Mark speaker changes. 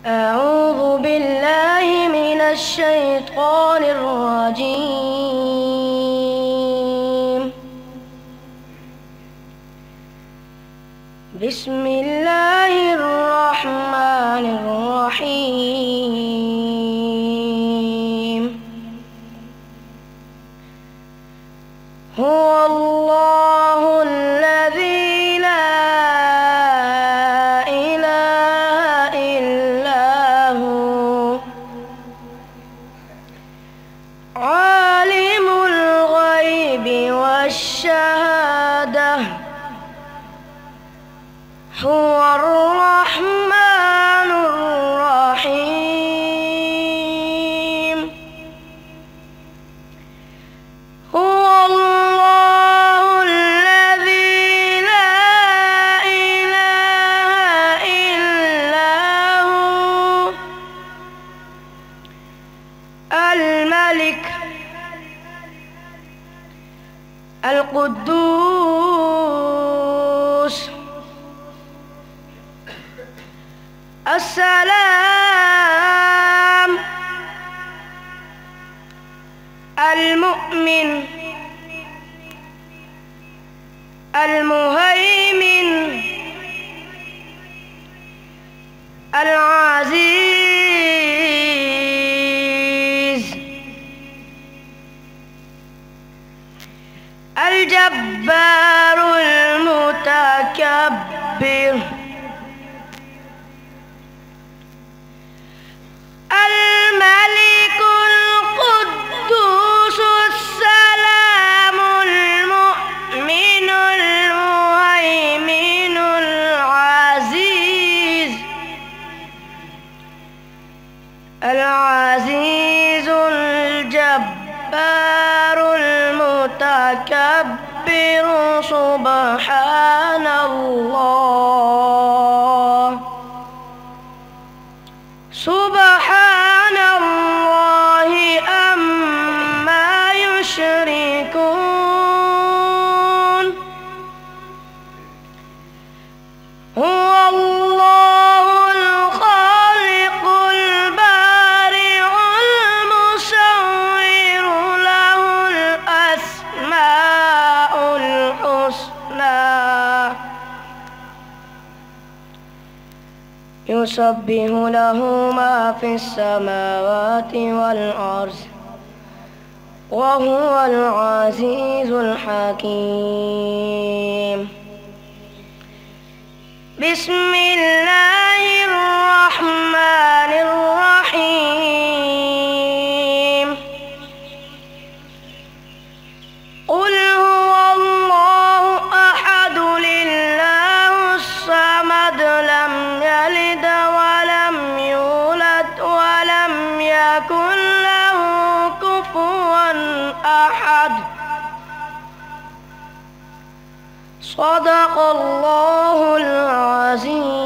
Speaker 1: أعوذ بالله من الشيطان الرجيم. بسم الله الرحمن الرحيم. هو الله الذي لا إله إلا هو عالم الغيب والشهادة هو الرحمن الرحيم. هو الله الذي لا إله إلا هو الملك القدوس السلام المؤمن المهيمن العزيز الجبار المتكبر الملك القدوس السلام المؤمن المهيمن العزيز الجبار المتكبر سبحان الله سبحان الله عما يشركون. هو الله الخالق البارئ المصور له الأسماء الحسنى يسبح له ما في السماوات والأرض وهو العزيز الحكيم. بسم الله الرحمن الرحيم. قل هو الله أحد الله الصمد لم يلد ولم يولد ولم يكن له كفوا أحد. صدق الله العظيم.